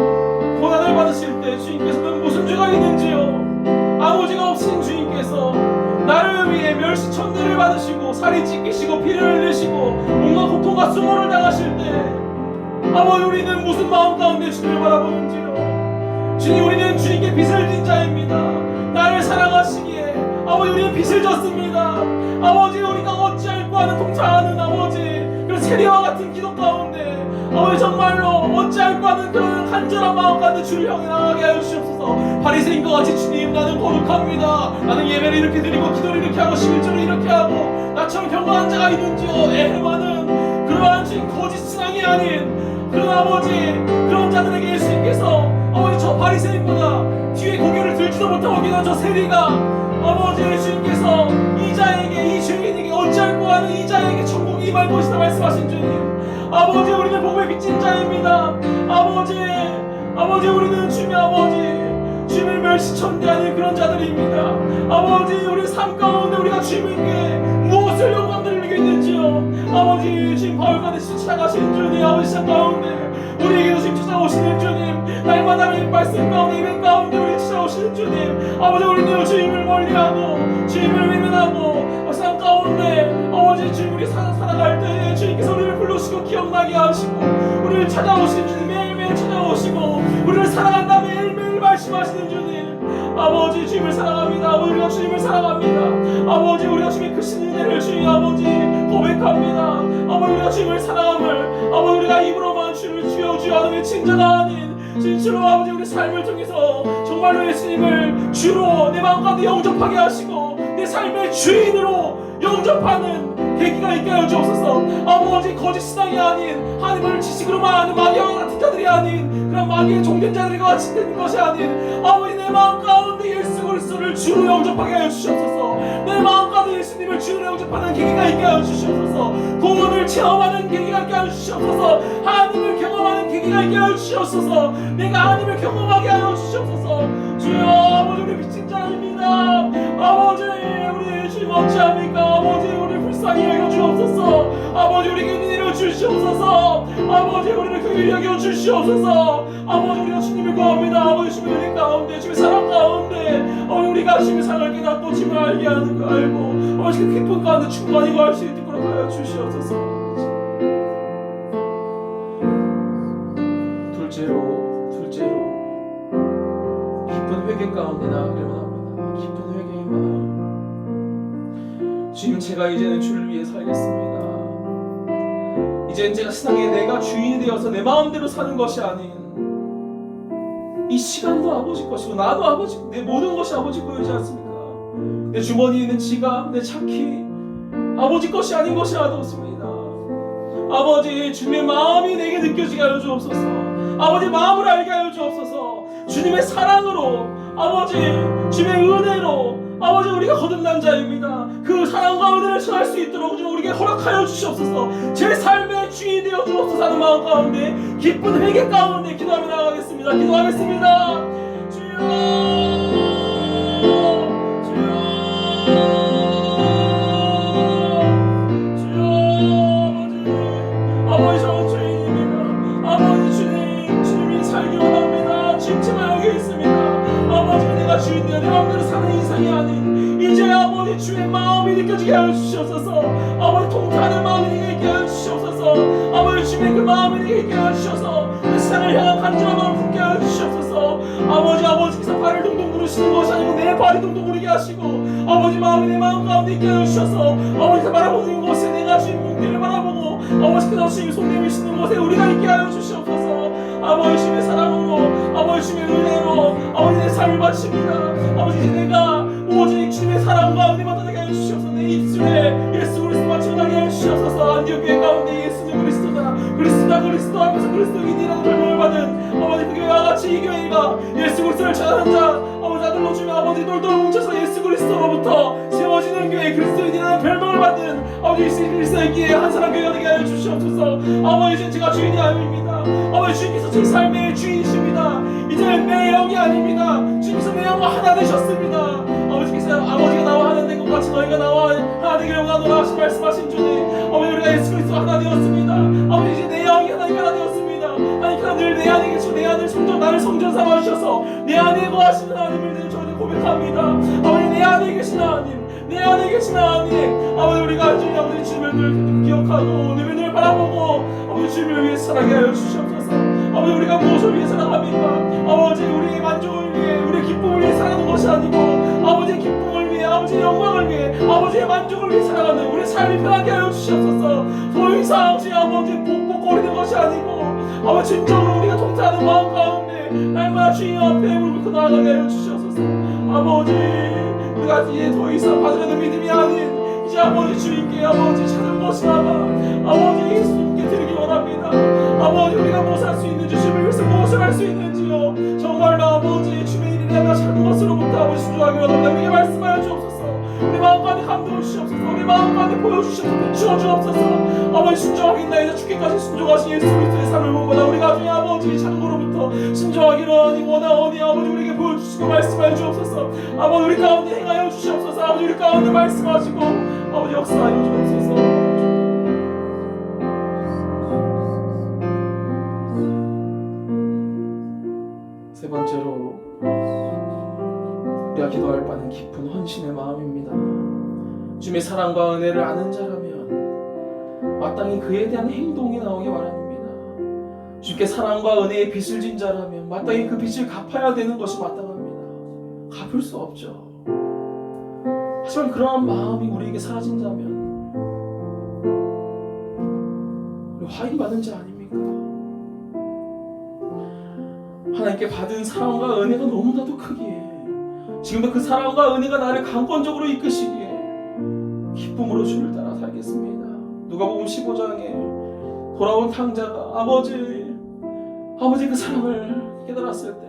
고난을 받으실 때 주님께서는 무슨 죄가 있는지요? 아무 죄가 없으신 주님께서 나를 위해 멸시천대를 받으시고 살이 찢기시고 피를 흘리시고 온갖 고통과 수모를 당하실 때 아버지, 우리는 무슨 마음 가운데 주님을 바라보는지요? 주님, 우리는 주님께 빚을 진 자입니다. 나를 사랑하시기에 아버지, 우리는 빚을 졌습니다. 아버지, 우리가 어찌할꼬 하는 통찰하는 아버지 그런 세리와 같은 기도 가운데 아버지, 정말로 어찌할꼬 하는 그런 간절한 마음 가운데 주를 향해 나가게 하여 주시옵소서. 바리새인과 같이 주님, 나는 거룩합니다. 나는 예배를 이렇게 드리고 기도를 이렇게 하고 11조를 이렇게 하고 나처럼 경건한 자가 있는지요? 에헤마는 그러한 주님 거짓 신앙이 아닌 그런 아버지, 그런 자들에게 예수님께서 아버지, 저 바리새인보다 뒤에 고개를 들지도 못하고 계는 저 세리가 아버지, 주님께서 이 자에게, 이 죄인에게 어찌할꼬 하는 이 자에게 천국이 임할 것이다 말씀하신 주님, 아버지, 우리는 복음의 빚진 자입니다. 아버지, 우리는 주님의 아버지, 주님을 멸시천대하는 그런 자들입니다. 아버지, 우리 삶 가운데 우리가 주님께 무엇을 영광드리겠는지요? 아버지, 지금 바울가듯이 찾아가시는 주님, 아버지, 시간 가운데 우리에게도 지금 찾아오시는 주님, 날마다 말씀 가운데 예배 가운데 우리 찾아오시는 주님, 아버지, 우리는 주님을 멀리하고 주님을 외면하고 삶 가운데 아버지, 주님, 우리 살아갈 때 주님께서 우리를 부르시고 기억나게 하시고 우리를 찾아오시는 주님, 매일매일 찾아오시고 우리를 사랑한다며 매일매일 말씀하시는 주님, 아버지 주님을 사랑합니다. 아버지 우리가 주님을 사랑합니다. 아버지 우리가 주님의 크신 은혜를 주님 아버지 고백합니다. 아버지 우리가 주님을 사랑함을 아버지 우리가 입으로만 주님을 주여 주여 하는 외친 자가 아닌 진실로 아버지 우리 삶을 통해서 정말로 예수님을 주로 내 마음 가운데 영접하게 하시고 내 삶의 주인으로 영접하는 계기가 있게 하여 주옵소서. 아버지 거짓 신앙이 아닌 하나님을 지식으로만 아는 마귀와 같은 자들이 아닌 그런 마귀의 종된 자들과 같이 되는 것이 아닌 아버지 내 마음 가운데 예수 그리스도를 주로 영접하게 하여 주시옵소서. 내 마음 가운데 예수님을 주로 영접하는 계기가 있게 하여 주시옵소서. 구원을 체험하는 계기가 있게 하여 주시옵소서. 하나님을 경험하는 계기가 있게 하여 주시옵소서. 내가 하나님을 경험하게 하여 주시옵소서. 주여 아버지 우리 빚진 자입니다. 아버지 우리 주님 어찌합니까? 아버지 우리 불쌍히 여겨 주옵소서. 아버지 우리에게 은혜를 주시옵소서. 아버지 우리를 긍휼히 여겨 주시옵소서. 아버지 우리가 주님을 구합니다. 아버지 주님의 은혜 가운데 주님의 사랑 가운데 아버지 우리가 주님의 사랑을 깨닫고 주님을 알게 하는 거 알고 아버지 그 기쁨 가운데 충만히 구할 수 있도록 하여 주시옵소서. 둘째로 깊은 회개 가운데 나아가려면 합니다. 깊은 회개의 마음. 주님 제가 이제는 주를 위해 살겠습니다. 이제는 제가 세상에 내가 주인이 되어서 내 마음대로 사는 것이 아닌 이 시간도 아버지 것이고 나도 아버지 내 모든 것이 아버지 거이지 않습니까? 내 주머니에 있는 지갑 내 차키 아버지 것이 아닌 것이 하나도 없습니다. 아버지 주님의 마음이 내게 느껴지게 하여 주옵소서. 아버지 마음을 알게 하여 주옵소서. 주님의 사랑으로 아버지 주님의 은혜로 아버지 우리가 거듭난 자입니다. 그 사랑과 은혜를 전할 수 있도록 좀 우리에게 허락하여 주시옵소서. 제 삶의 주인이 되어 주옵소서 하는 마음 가운데 기쁜 회개 가운데 기도하며 나아가겠습니다. 기도하겠습니다. 주여 아버지 저 죄인입니다. 아버지 주님이 살기 원합니다. 주님 제가 여기 있습니다. 아버지 내가 주인이여 내 마음대로 사는 인생이 아닌 이제 아버지 주의 마음이 느껴지게 하여 주시옵소서. 아버지 통탄하는 마음이 내게 있게 하여 주시옵소서. 아버지 주님의 그 마음이 내게 있게 하여 주셔서 그 세상을 향한 간절한 마음을 품게 하여 주시옵소서. 아버지께서 발을 동동 구르시는 것이 아니고 내 발이 동동 구르게 하시고 아버지 마음이 내 마음 가운데 있게 하여 주셔서 아버지가 바라보는 곳에 내가 주님을 바라보고 아버지께서 주님이 손 내미시는 곳에 우리가 있게 하여 주시옵소서. 아버지 주님의 사랑으로 아버지 주님의 은혜로 아버지 내 삶을 바칩니다. 아버지 내가 오직 주님의 사랑과 은혜만 나게 하여 주시옵소서. 내 입술에 예수 그리스도 맞춰나게 하여 주시옵소서. 안디옥 교회 가운데 예수는 그리스도다 그리스도 하면서 그리스도인이라는 별명을 받은 아버지 그 교회와 같이 이 교회가 예수 그리스도를 찾아가는 자 아버지 아들로 주며 아버지 돌돌 뭉쳐서 예수 그리스도로부터 세워지는 교회 그리스도인이라는 별명을 받는 아버지 예수 그리스도의 기회 한 사람 교회가 되게 하여 주시옵소서. 아버지 이제 제가 주인이 아닙니다. 아버지 주님께서 제 삶의 주인이십니다. 이제는 내 영이 아닙니다. 주님께서 내 영과 하나 되셨습니다. 아버지가 나와 하나 된 것 같이 너희가 나와 하나 되기를 원하노라 하신 말씀하신 주님 아버지 우리가 예수 그리스도 하나 되었습니다. 아버지 이제 내 영이 하나님과 하나 되었습니다. 하나님께서 늘 내 안에 계시고 내 안을 나를 성전 삼아주셔서 내 안에 거하시는 하나님을 내가 저희들 고백합니다. 아버지 내 안에 계신 하나님 내 안에 계신 하나님 아버지 우리가 주님 아버지 주님을 늘 기억하고 늘 바라보고 아버지 주님을 위해 살아가게 하여 주시옵소서. 아버지 우리가 무엇을 위해 살아갑니까? 아버지 우리의 만족을 위해 우리의 기쁨을 위해 살아가는 것이 아니고 아버지의 기쁨을 위해 아버지의 영광을 위해 아버지의 만족을 위해 살아가는 우리의 삶이 편하게 하여 주시옵소서. 더 이상 주님 아버지 복복거리는 것이 아니고 아버지 진정으로 우리가 통탄하는 마음 가운데 날마다 주님 앞에 무릎 꿇고 나아가게 하여 주시옵소서. 아버지 우리가 이제 더 이상 받으려는 믿음이 아닌 이제 아버지 주님께 아버지 찾은 것이나마 아버지 예수님께 드리기 원합니다. 아버지 우리가 무엇을 할 수 있는지 주님을 위해서 무엇을 할 수 있는지요 정말로 아버지 주의 일이라면 작은 것으로부터 아버지 순종하기 원합니다. 우리에게 말씀하여 주옵소서. 우리 마음 가운데 감동을 주시옵소서. 우리 마음 가운데 보여주시옵소서. 비추어 주옵소서. 아버지 순종하겠나이다 주께까지 순종하신 예수 그리스도의 삶을 보고다 우리가 나중에 아버지 작은 거로부터 순종하기를 원하오니 아버지 우리에게 보여주시고 말씀하여 주옵소서. 아버지 우리 가운데 행하여 주시옵소서. 아버지 우리 가운데 말씀하시고 아버지 역사하여 주옵소서. 세 번째로 우리가 기도할 바는 깊은 헌신의 마음입니다. 주님의 사랑과 은혜를 아는 자라면 마땅히 그에 대한 행동이 나오기 바랍니다. 주님께 사랑과 은혜의 빚을 진 자라면 마땅히 그 빚을 갚아야 되는 것이 마땅합니다. 갚을 수 없죠. 하지만 그러한 마음이 우리에게 사라진다면 우리 화인 받은 자 아닙니까? 하나님께 받은 사랑과 은혜가 너무나도 크기에 지금도 그 사랑과 은혜가 나를 강권적으로 이끄시기에 기쁨으로 주를 따라 살겠습니다. 누가복음 15장에 돌아온 탕자가 아버지 그 사랑을 깨달았을 때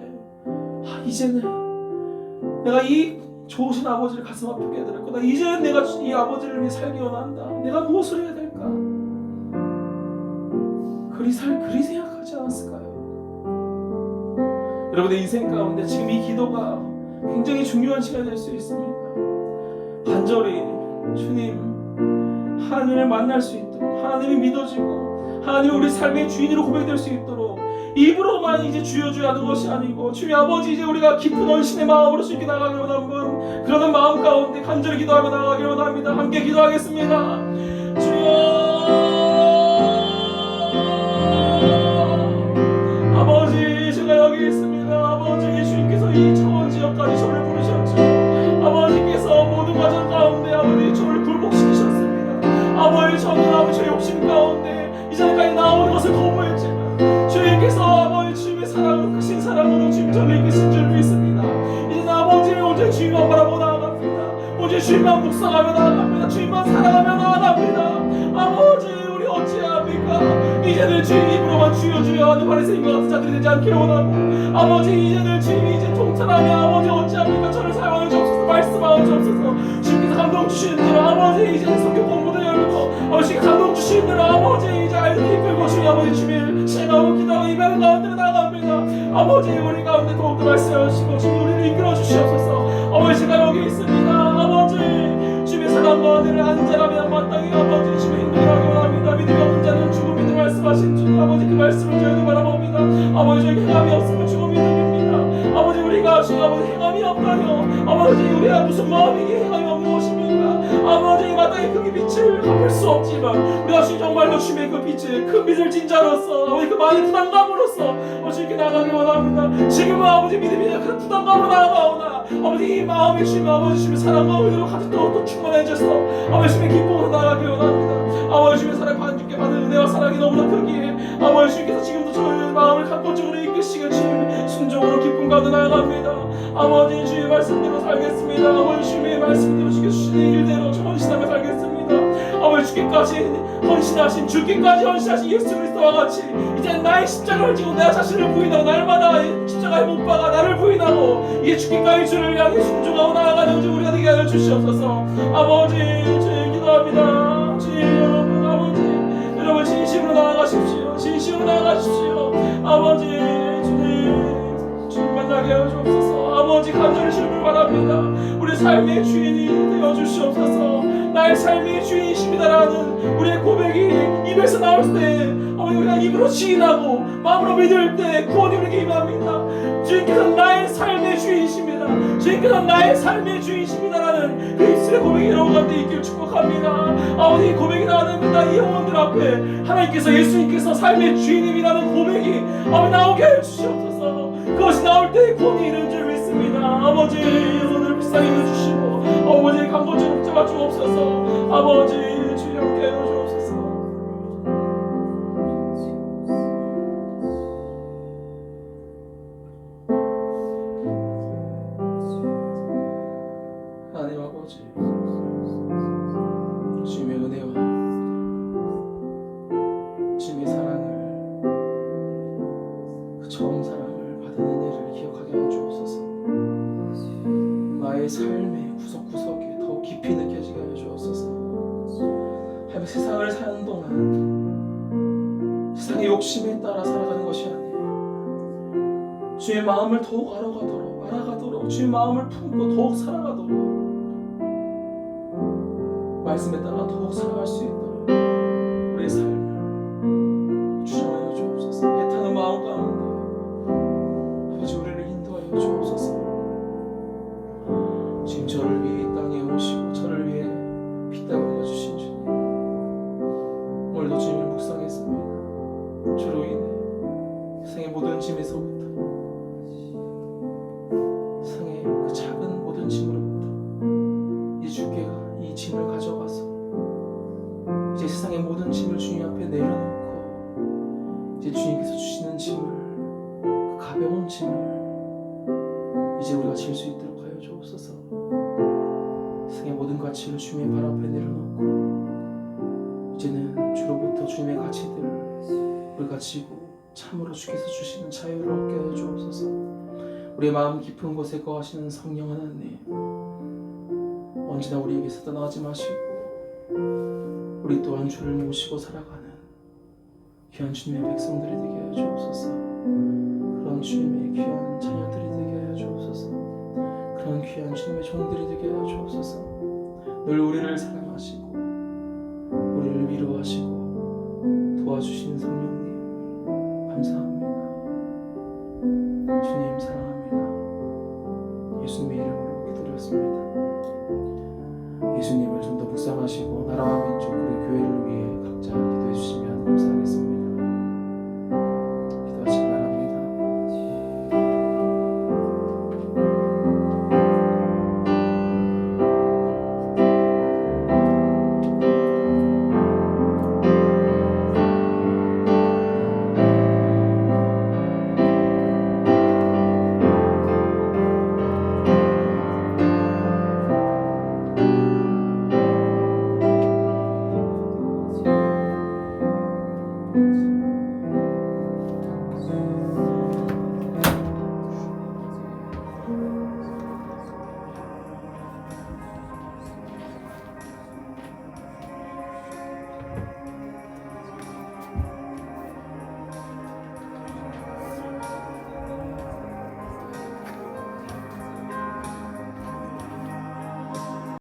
이제는 내가 이 좋으신 아버지를 가슴 아프게 해드렸구나. 이제는 내가 이 아버지를 위해 살기 원한다. 내가 무엇을 해야 될까? 그리 생각하지 않았을까요? 여러분의 인생 가운데 지금 이 기도가 굉장히 중요한 시간이 될 수 있습니다. 간절히 주님 하나님을 만날 수 있도록, 하나님이 믿어지고 하나님이 우리 삶의 주인으로 고백될 수 있도록 입으로만 이제 주여 주여 하는 것이 아니고 주님 아버지 이제 우리가 깊은 헌신의 마음으로 주님께 나가기 원하는 그러는 마음 가운데 간절히 기도하며 나가기 원합니다. 함께 기도하겠습니다. 주여 아버지 제가 여기 있습니다. 아버지 주님께서 이 차원 지역까지 저를 부르셨죠. 아버지께서 모든 과정 가운데 아버지 저를 굴복시키셨습니다. 아버지 저는 아버지 제 욕심 가운데 이전까지 나오는 것을 거부했지만 주님께서 아버지 주님의 사랑으로 크신 사랑으로 주님 저를 이끄신 줄 믿습니다. 이제는 아버지를 오직 주님만 바라보고 나아갑니다. 오직 주님만 묵상하며 나아갑니다. 주님만 사랑하며 나아갑니다. 아버지 우리 어찌합니까? 이제는 주님 입으로만 주여 주여 하는 바리새인과 같은 자들이 되지 않기를 원하고 아버지 이제는 주님이 이제 통찰하며 아버지 어찌합니까? 저를 사용하여 주옵소서. 말씀하여 주옵소서. 주님께서 감동 주시는 대로 아버지 이제 성경 공부도 열고 아버지 감동 주시는 대로 아버지 이제 아이들 이끌고 주님 아버지 주님을 시행하고 기도하고 이별을 가운데 나아갑니다. 아버지 우리 가운데 더욱더 말씀하시고 주님 우리를 이끌어 주시옵소서. 아버지 제가 여기 있습니다. 아버지 주님의 사랑과 은혜를 안전하며 마땅히 아버지 주님의 행동을 하기 원합니다. 믿음이 없는 자는 죽음이다 말씀하신 주 아버지 그 말씀을 저희도 바라봅니다. 아버지 저에게 행함이 없으면 죽음이 믿음입니다. 아버지 우리가 주님 아버지 행함이 없다며 아버지 우리가 무슨 마음이기에 행함이 없는 것입니까? 아버지 마땅히 그 빛을 갚을 수 없지만 우리가 주님 정말로 주님의 그 빛을 큰 빛을 진 자로서 아버지 그 많은 부담감으로서 주님께 나가기 원합니다. 지금은 아버지 믿음이 큰 부담감으로 나아가오나 아버지 이 마음이 주님 아버지 주님의 사랑과 은혜로 가득 또 충만해져서 아버지 주님의 기쁨으로 나아가기 원합니다. 아버지 주님의 사랑 반죽게 받은 은혜와 사랑이 너무나 크기에 아버지 주님께서 지금도 저의 마음을 강권적으로 이끄시게 주님 순종으로 기쁨 가운데 나아갑니다. 아버지 주의 말씀대로 살겠습니다. 아버지 주님의 말씀대로 주시는 일대로 저 헌신하며 살겠습니다. 아버지 죽기까지 헌신하신 죽기까지 헌신하신 예수 그리스도와 같이 이제 나의 십자가를 지고 내 자신을 부인하고 날마다 십자가에 못 박아 나를 부인하고 이제 죽기까지 주를 향해 순종하고 나아가는 우리가 되게 하여 주시옵소서. 아버지 주님 기도합니다. 주님 여러분 진심으로 나아가십시오. 진심으로 나아가십시오. 아버지 주님 만나게 하여 주옵소서. 아버지 간절히 주님을 바랍니다. 우리 삶의 주인이 되어 주시옵소서. 나의 삶의 주인이십니다라는 우리의 고백이 입에서 나올 때 아버지 우리가 입으로 시인하고 마음으로 믿을 때 구원이 우리에게 임합니다. 주님께서 나의 삶의 주인이십니다. 주님께서 나의 삶의 주인이십니다라는 그 입술의 고백이 여러분 가운데 있기를 축복합니다. 아버지 고백이 나옵니다. 이 영혼들 앞에 하나님께서 예수님께서 삶의 주인님이라는 고백이 아버지 나오게 해주시옵소서. 그것이 나올 때 구원이 이른 줄 믿습니다. 아버지 오늘 비싼 힘을 주시고 아버지 강권적으로 붙잡아 주옵소서. 아버지 주님 함께 하여 주옵소서. 하나님 아버지 주님의 은혜와 주님의 사랑을 그 처음 사랑을 받은 은혜를 기억하게 하여 주옵소서. 나의 삶의 구석구석에 더욱 깊이 느껴지게 하여 주옵소서. 하나님 세상을 사는 동안 세상의 욕심에 따라 살아가는 것이 아니에요. 주의 마음을 더욱 알아가도록 주의 마음을 품고 더욱 살아가도록 말씀에 따라 더욱 살아갈 수 있도록 우리의 삶을 주장하여 주옵소서. 애타는 마음 가운데 아버지 우리를 인도하여 주옵소서. 지금 저를 위해 이 땅에 오시고 저를 위해 피땀 흘려 주신 주님 오늘도 주님을 묵상했습니다. 주로 인해 세상의 모든 짐에서부터 세상의 그 작은 주님의 발 앞에 내려놓고 이제는 주로부터 주님의 가치들을 우리가 지고 참으로 주께서 주시는 자유를 얻게 하여 주옵소서. 우리의 마음 깊은 곳에 거하시는 성령 하나님, 언제나 우리에게서 떠나지 마시고 우리 또한 주를 모시고 살아가는 귀한 주님의 백성들이 되게 하여 주옵소서. 그런 주님의 귀한 자녀들이 되게 하여 주옵소서. 그런 귀한 주님의 종들이 되게 하여 주옵소서. 늘 우리를 사랑하시고 우리를 위로하시고 도와주시는 성령님 감사합니다. 주님 사랑합니다. 예수님의 이름으로 기도드렸습니다. 예수님을 좀 더 묵상하시고 나라와 민족 그리고 교회를 위해 각자